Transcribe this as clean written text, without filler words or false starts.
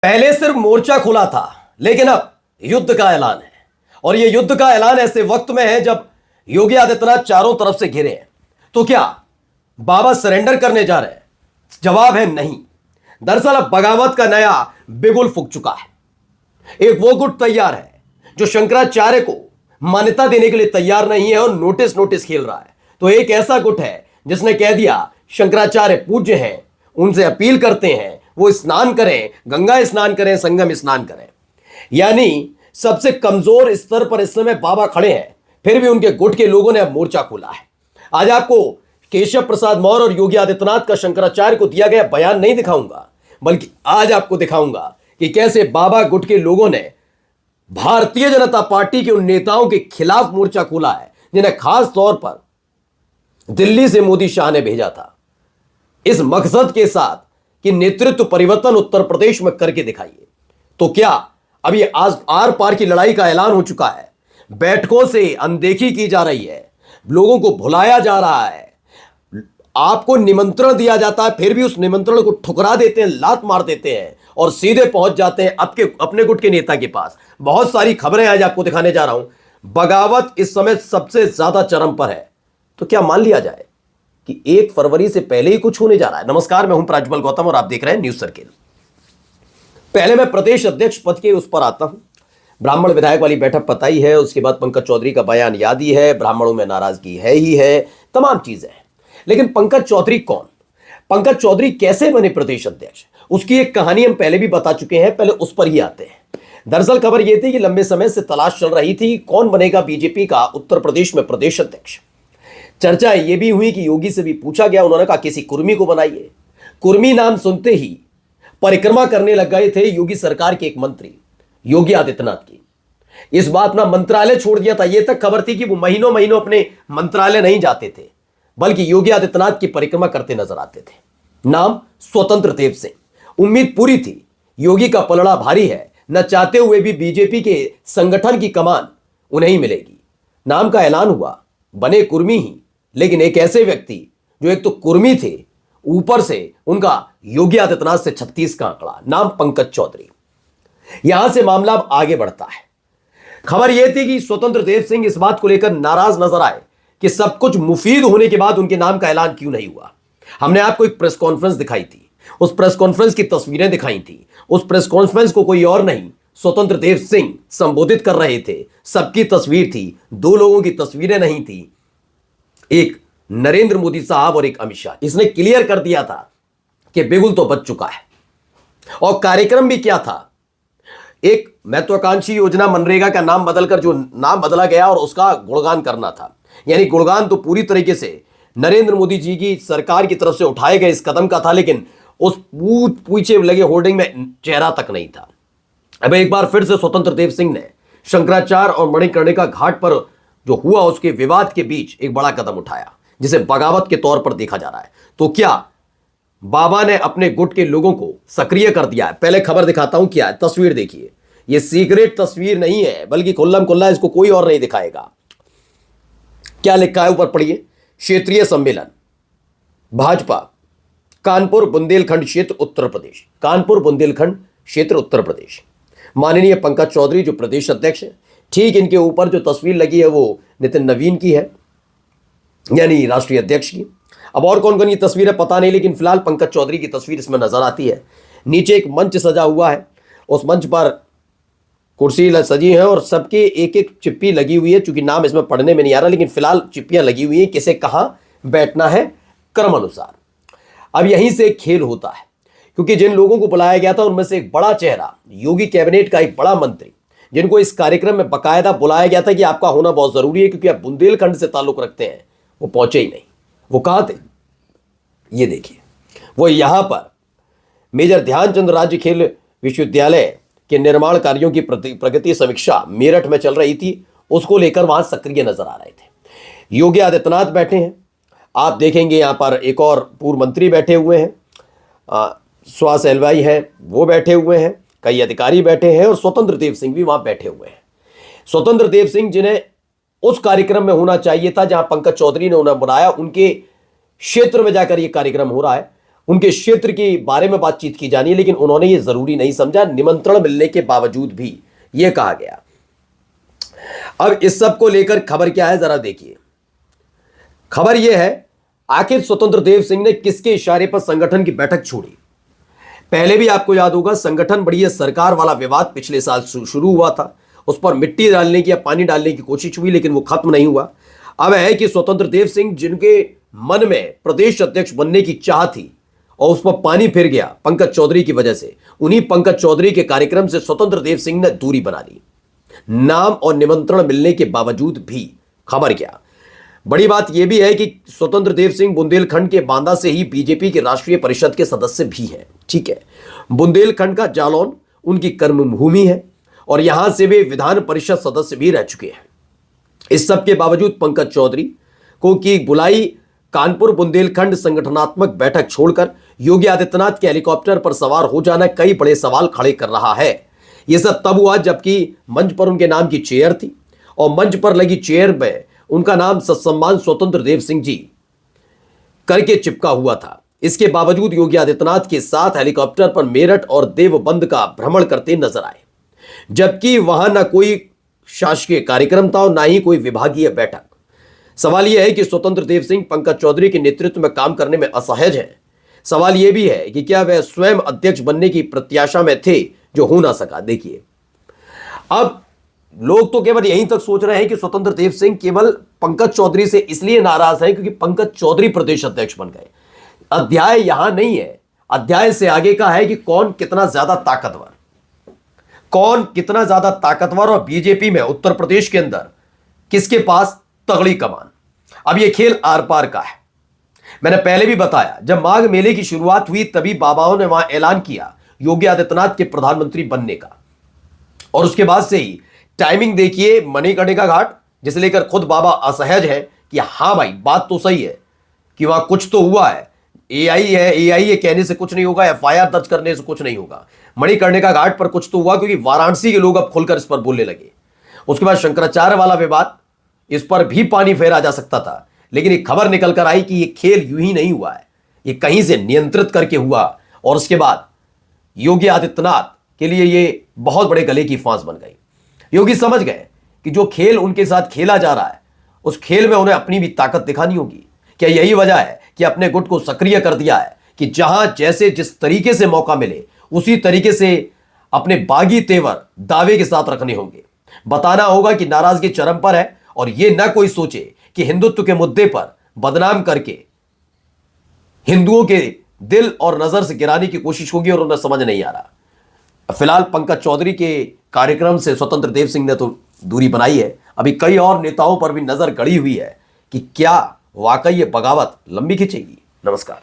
पहले सिर्फ मोर्चा खुला था, लेकिन अब युद्ध का ऐलान है। और यह युद्ध का ऐलान ऐसे वक्त में है जब योगी आदित्यनाथ चारों तरफ से घिरे हैं। तो क्या बाबा सरेंडर करने जा रहे हैं? जवाब है नहीं। दरअसल अब बगावत का नया बिगुल फूक चुका है। एक वो गुट तैयार है जो शंकराचार्य को मान्यता देने के लिए तैयार नहीं है और नोटिस नोटिस खेल रहा है। तो एक ऐसा गुट है जिसने कह दिया शंकराचार्य पूज्य हैं, उनसे अपील करते हैं वो स्नान करें, गंगा स्नान करें, संगम स्नान करें। यानी सबसे कमजोर स्तर पर इस समय बाबा खड़े हैं, फिर भी उनके गुट के लोगों ने अब मोर्चा खोला है। आज आपको केशव प्रसाद मौर्य और योगी आदित्यनाथ का शंकराचार्य को दिया गया बयान नहीं दिखाऊंगा, बल्कि आज आपको दिखाऊंगा कि कैसे बाबा गुट के लोगों ने भारतीय जनता पार्टी के उन नेताओं के खिलाफ मोर्चा खोला है जिन्हें खास तौर पर दिल्ली से मोदी शाह ने भेजा था, इस मकसद के साथ कि नेतृत्व परिवर्तन उत्तर प्रदेश में करके दिखाइए। तो क्या अब ये आज आर पार की लड़ाई का ऐलान हो चुका है? बैठकों से अनदेखी की जा रही है, लोगों को भुलाया जा रहा है, आपको निमंत्रण दिया जाता है फिर भी उस निमंत्रण को ठुकरा देते हैं, लात मार देते हैं और सीधे पहुंच जाते हैं अपने गुट के नेता के पास। बहुत सारी खबरें आज आपको दिखाने जा रहा हूं। बगावत इस समय सबसे ज्यादा चरम पर है। तो क्या मान लिया जाए कि 1 फरवरी से पहले ही कुछ होने जा रहा है? नमस्कार, मैं हूं प्रज्वल गौतम और आप देख रहे हैं न्यूज सर्किल। पहले मैं प्रदेश अध्यक्ष पद के उस पर आता हूं। ब्राह्मण विधायक वाली बैठक पता ही है, उसके बाद पंकज चौधरी का बयान याद ही है, ब्राह्मणों में नाराजगी है ही है, तमाम चीजें हैं। लेकिन पंकज चौधरी कौन? पंकज चौधरी कैसे बने प्रदेश अध्यक्ष? उसकी एक कहानी हम पहले भी बता चुके हैं, पहले उस पर ही आते हैं। दरअसल खबर यह थी कि लंबे समय से तलाश चल रही थी कौन बनेगा बीजेपी का उत्तर प्रदेश में प्रदेश अध्यक्ष। चर्चा यह भी हुई कि योगी से भी पूछा गया, उन्होंने कहा किसी कुर्मी को बनाइए। कुर्मी नाम सुनते ही परिक्रमा करने लग गए थे योगी सरकार के एक मंत्री योगी आदित्यनाथ की। इस बात ना मंत्रालय छोड़ दिया था, यह तक खबर थी कि वो महीनों महीनों अपने मंत्रालय नहीं जाते थे, बल्कि योगी आदित्यनाथ की परिक्रमा करते नजर आते थे। नाम स्वतंत्र देव सिंह। उम्मीद पूरी थी योगी का पलड़ा भारी है, न चाहते हुए भी बीजेपी के संगठन की कमान उन्हें ही मिलेगी। नाम का ऐलान हुआ, बने कुर्मी ही, लेकिन एक ऐसे व्यक्ति जो एक तो कुर्मी थे, ऊपर से उनका योगी आदित्यनाथ से 36 का आंकड़ा, नाम पंकज चौधरी। यहां से मामला अब आगे बढ़ता है। खबर यह थी कि स्वतंत्र देव सिंह इस बात को लेकर नाराज नजर आए कि सब कुछ मुफीद होने के बाद उनके नाम का ऐलान क्यों नहीं हुआ। हमने आपको एक प्रेस कॉन्फ्रेंस दिखाई थी, उस प्रेस कॉन्फ्रेंस की तस्वीरें दिखाई थी। उस प्रेस कॉन्फ्रेंस को कोई और नहीं, स्वतंत्र देव सिंह संबोधित कर रहे थे। सबकी तस्वीर थी, 2 लोगों की तस्वीरें नहीं थी, एक नरेंद्र मोदी साहब और एक अमित शाह। इसने क्लियर कर दिया था कि बिगुल तो बच चुका है। और कार्यक्रम भी क्या था? एक महत्वाकांक्षी योजना मनरेगा का नाम बदलकर जो नाम बदला गया और उसका गुणगान करना था। यानी गुणगान तो पूरी तरीके से नरेंद्र मोदी जी की सरकार की तरफ से उठाए गए इस कदम का था, लेकिन उस पीछे लगे होर्डिंग में चेहरा तक नहीं था। अब एक बार फिर से स्वतंत्र देव सिंह ने शंकराचार्य और मणिकर्णिका घाट पर जो हुआ उसके विवाद के बीच एक बड़ा कदम उठाया, जिसे बगावत के तौर पर देखा जा रहा है। तो क्या बाबा ने अपने गुट के लोगों को सक्रिय कर दिया है? पहले खबर दिखाता हूं, क्या है तस्वीर देखिए। यह सीक्रेट तस्वीर नहीं है, बल्कि खुल्लम खुल्ला इसको कोई और नहीं दिखाएगा। क्या लिखा है ऊपर पढ़िए। क्षेत्रीय सम्मेलन भाजपा कानपुर बुंदेलखंड क्षेत्र उत्तर प्रदेश, कानपुर बुंदेलखंड क्षेत्र उत्तर प्रदेश। माननीय पंकज चौधरी जो प्रदेश अध्यक्ष है, ठीक इनके ऊपर जो तस्वीर लगी है वो नितिन नवीन की है, यानी राष्ट्रीय अध्यक्ष की। अब और कौन कौन की तस्वीर है पता नहीं, लेकिन फिलहाल पंकज चौधरी की तस्वीर इसमें नजर आती है। नीचे एक मंच सजा हुआ है, उस मंच पर कुर्सी सजी है और सबके एक एक चिप्पी लगी हुई है। चूंकि नाम इसमें पढ़ने में नहीं आ रहा, लेकिन फिलहाल चिप्पियां लगी हुई हैं, किसे कहां बैठना है क्रम अनुसार। अब यहीं से एक खेल होता है, क्योंकि जिन लोगों को बुलाया गया था उनमें से एक बड़ा चेहरा, योगी कैबिनेट का एक बड़ा मंत्री, जिनको इस कार्यक्रम में बाकायदा बुलाया गया था कि आपका होना बहुत जरूरी है क्योंकि आप बुंदेलखंड से ताल्लुक रखते हैं, वो पहुंचे ही नहीं। वो कहां थे? ये देखिए, वो यहां पर मेजर ध्यानचंद राज्य खेल विश्वविद्यालय के निर्माण कार्यों की प्रगति समीक्षा मेरठ में चल रही थी, उसको लेकर वहां सक्रिय नजर आ रहे थे। योगी आदित्यनाथ बैठे हैं, आप देखेंगे यहां पर एक और पूर्व मंत्री बैठे हुए हैं, सुहास एलवाई है वो बैठे हुए हैं, कई अधिकारी बैठे हैं और स्वतंत्र देव सिंह भी वहां बैठे हुए हैं। स्वतंत्र देव सिंह जिन्हें उस कार्यक्रम में होना चाहिए था जहां पंकज चौधरी ने उन्हें बुलाया, उनके क्षेत्र में जाकर यह कार्यक्रम हो रहा है, उनके क्षेत्र के बारे में बातचीत की जानी है, लेकिन उन्होंने ये जरूरी नहीं समझा, निमंत्रण मिलने के बावजूद भी यह कहा गया। अब इस सब को लेकर खबर क्या है जरा देखिए। खबर यह है, आखिर स्वतंत्र देव सिंह ने किसके इशारे पर संगठन की बैठक छोड़ी। पहले भी आपको याद होगा, संगठन बढ़िया सरकार वाला विवाद पिछले साल शुरू हुआ था, उस पर मिट्टी डालने की या पानी डालने की कोशिश हुई, लेकिन वो खत्म नहीं हुआ। अब है कि स्वतंत्र देव सिंह, जिनके मन में प्रदेश अध्यक्ष बनने की चाह थी और उस पर पानी फिर गया पंकज चौधरी की वजह से, उन्हीं पंकज चौधरी के कार्यक्रम से स्वतंत्र देव सिंह ने दूरी बना ली, नाम और निमंत्रण मिलने के बावजूद भी। खबर क्या, बड़ी बात यह भी है कि स्वतंत्र देव सिंह बुंदेलखंड के बांदा से ही बीजेपी के राष्ट्रीय परिषद के सदस्य भी हैं। ठीक है, बुंदेलखंड का जालौन उनकी कर्मभूमि है और यहां से वे विधान परिषद सदस्य भी रह चुके हैं। इस सब के बावजूद पंकज चौधरी को की बुलाई कानपुर बुंदेलखंड संगठनात्मक बैठक छोड़कर योगी आदित्यनाथ के हेलीकॉप्टर पर सवार हो जाना कई बड़े सवाल खड़े कर रहा है। यह सब तब हुआ जबकि मंच पर उनके नाम की चेयर थी और मंच पर लगी चेयर में उनका नाम सत्सम्मान स्वतंत्र देव सिंह जी करके चिपका हुआ था। इसके बावजूद योगी आदित्यनाथ के साथ हेलीकॉप्टर पर मेरठ और देवबंद का भ्रमण करते नजर आए, जबकि वहां न कोई शासकीय कार्यक्रम था और न ही कोई विभागीय बैठक। सवाल यह है कि स्वतंत्र देव सिंह पंकज चौधरी के नेतृत्व में काम करने में असहज हैं। सवाल यह भी है कि क्या वह स्वयं अध्यक्ष बनने की प्रत्याशा में थे, जो हो ना सका। देखिए, अब लोग तो केवल यहीं तक सोच रहे हैं कि स्वतंत्र देव सिंह केवल पंकज चौधरी से इसलिए नाराज हैं क्योंकि पंकज चौधरी प्रदेश अध्यक्ष बन गए। अध्याय यहां नहीं है, अध्याय से आगे का है कि कौन कितना ज्यादा ताकतवर और बीजेपी में उत्तर प्रदेश के अंदर किसके पास तगड़ी कमान। अब यह खेल आर पार का है। मैंने पहले भी बताया, जब माघ मेले की शुरुआत हुई तभी बाबाओं ने वहां ऐलान किया योगी आदित्यनाथ के प्रधानमंत्री बनने का, और उसके बाद से ही टाइमिंग देखिए, मणिकर्णिका घाट जिसे लेकर खुद बाबा असहज है कि हां भाई बात तो सही है कि वहां कुछ तो हुआ है, एआई कहने से कुछ नहीं होगा, एफआईआर दर्ज करने से कुछ नहीं होगा। मणिकर्णिका घाट पर कुछ तो हुआ क्योंकि वाराणसी के लोग अब खुलकर इस पर बोलने लगे। उसके बाद शंकराचार्य वाला विवाद, इस पर भी पानी फेरा जा सकता था, लेकिन एक खबर निकल कर आई कि यह खेल यूं ही नहीं हुआ है, यह कहीं से नियंत्रित करके हुआ और उसके बाद योगी आदित्यनाथ के लिए यह बहुत बड़े गले की फांस बन गई। योगी समझ गए कि जो खेल उनके साथ खेला जा रहा है उस खेल में उन्हें अपनी भी ताकत दिखानी होगी। क्या यही वजह है कि अपने गुट को सक्रिय कर दिया है कि जहां जैसे जिस तरीके से मौका मिले उसी तरीके से अपने बागी तेवर दावे के साथ रखने होंगे। बताना होगा कि नाराजगी चरम पर है और यह न कोई सोचे कि हिंदुत्व के मुद्दे पर बदनाम करके हिंदुओं के दिल और नजर से गिराने की कोशिश होगी और उन्हें समझ नहीं आ रहा। फिलहाल पंकज चौधरी के कार्यक्रम से स्वतंत्र देव सिंह ने तो दूरी बनाई है, अभी कई और नेताओं पर भी नजर गड़ी हुई है कि क्या वाकई ये बगावत लंबी खिंचेगी। नमस्कार।